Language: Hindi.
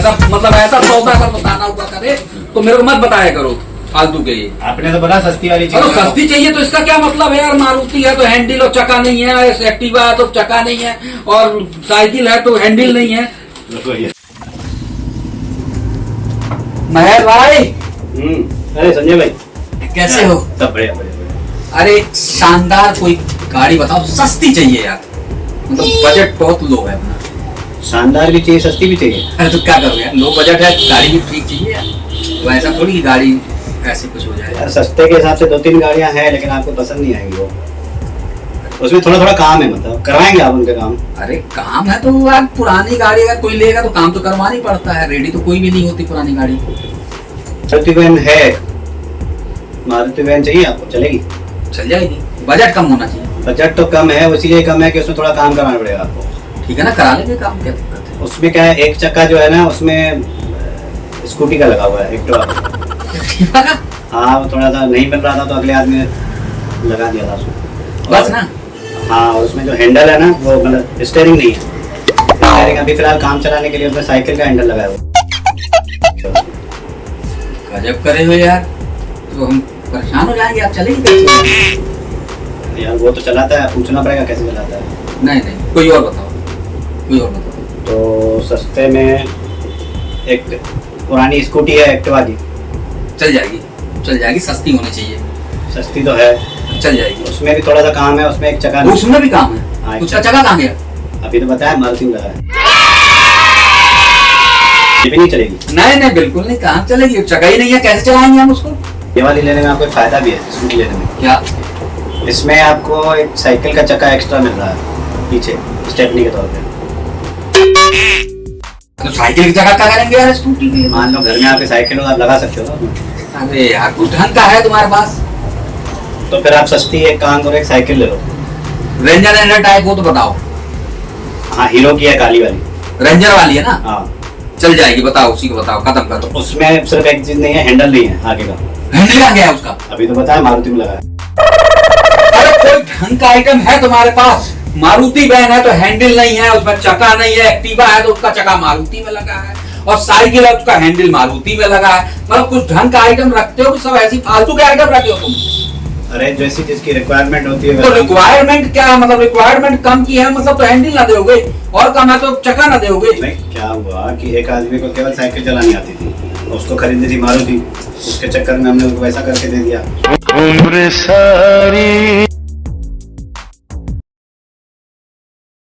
ऐसा मतलब ऐसा सौदा अगर बताना हुआ करे तो मेरे को मत बताया करो फालतू के। ये आपने तो बड़ा सस्ती वाली चीज। अगर सस्ती चाहिए तो इसका क्या मतलब है यार? मारुति है तो हैंडल और चक्का नहीं है, एक्टिवा है तो चक्का नहीं है, और साइकिल है तो हैंडल नहीं है। महेश भाई। अरे संजय भाई कैसे हो? सब बढ़िया बढ़िया। अरे शानदार कोई गाड़ी बताओ, सस्ती चाहिए यार, मतलब बजट बहुत लो है अपना। शानदार भी चाहिए, सस्ती भी चाहिए। अरे तो क्या करो यार, लो बजट है, गाड़ी भी ठीक चाहिए यार। तो ऐसा थोड़ी कि गाड़ी ऐसे कुछ हो जाए यार। सस्ते के हिसाब से 2-3 गाड़ियां हैं, लेकिन आपको पसंद नहीं आएंगी वो। उसमें थोड़ा थोड़ा काम है, मतलब करवाएंगे आप उनके काम। अरे काम है तो यार, पुरानी गाड़ी अगर कोई लेगा तो काम तो करवाना ही पड़ता है, रेडी तो कोई भी नहीं होती पुरानी गाड़ी। मारुति वैन है, मारुति वैन चाहिए आपको? चलेगी? चल जाएगी, बजट कम होना चाहिए। बजट तो कम है, इसीलिए कम है कि उसमें थोड़ा काम कराना पड़ेगा आपको। ठीक है ना, करा लेंगे काम, क्या दिक्कत है? उसमें क्या है, एक चक्का जो है ना उसमें स्कूटी का लगा हुआ है, एक्टिवा। हाँ, वो थोड़ा सा नहीं मिल रहा था तो अगले आदमी ने लगा दिया था उसमें बस ना। हाँ, और उसमें जो हैंडल है ना वो मतलब स्टेयरिंग नहीं है। स्टेयरिंग अभी फिलहाल काम चलाने के लिए उसमें साइकिल का हैंडल लगाया हुआ। गजब करे हो यार, तो हम परेशान हो जाएंगे। आप चलेंगे कैसे? यार वो तो चलाता है, पूछना पड़ेगा कैसे चलाता है। नहीं नहीं, कोई और बताओ, कोई और बताओ। तो सस्ते में एक पुरानी स्कूटी है एक्टिवा की। चल जाएगी, चल जाएगी, सस्ती होनी चाहिए। सस्ती तो है, चल जाएगी। उसमें भी थोड़ा सा काम है, उसमें एक चक्का उसमें भी काम हाँ, है? उसका चक्का कहाँ गया? अभी तो बताया मारुति में लगा है। ये भी नहीं चलेगी? नहीं नहीं, बिल्कुल नहीं, कहाँ चलेगी? चक्का ही नहीं है, कैसे चलाएंगे हम उसको? ये वाली लेने में आपको एक फायदा भी है, स्कूटी लेने में। क्या? इसमें आपको एक साइकिल का चक्का एक्स्ट्रा मिल रहा है पीछे, स्टेपनी के तौर पे। तो साइकिल की जगह क्या करेंगे यार स्कूटी की? मान लो घर में आपके साइकिल हो, आप लगा सकते हो ना। अरे यार, कुछ ढंग का है तुम्हारे पास? तो फिर आप सस्ती एक काम करो, एक साइकिल ले लो। रेंजर टाइप हो तो बताओ। हाँ, हीरो की है, काली वाली। रेंजर वाली है ना? हाँ, चल जाएगी, बताओ, उसी को बताओ, खत्म कर दो। उसमें सिर्फ एक चीज नहीं है, हैंडल नहीं है आगे का। हैंडल कहाँ गया उसका? अभी तो बताया मारुति में लगा है। अरे कोई ढंग का आइटम है तुम्हारे पास? मारुति वैन है तो हैंडल नहीं है, उसमें चक्का नहीं है। एक्टिवा है तो उसका चक्का मारुति में लगा है, और साइकिल है उसका हैंडल मारुति में लगा है। मतलब कुछ ढंग का आइटम रखते हो कि सब ऐसी फालतू के आइटम रखे हो तुम? अरे जैसी जिसकी रिक्वायरमेंट होती है। तो रिक्वायरमेंट क्या, मतलब रिक्वायरमेंट कम की है मतलब तो हैंडल ना दोगे, और कम है तो चक्का ना दोगे? नहीं, क्या हुआ कि एक आदमी को केवल साइकिल चलानी आती थी, उसको खरीदनी थी मारुति, उसके चक्कर में हमने उनको वैसा करके दे दिया। उम्र सारी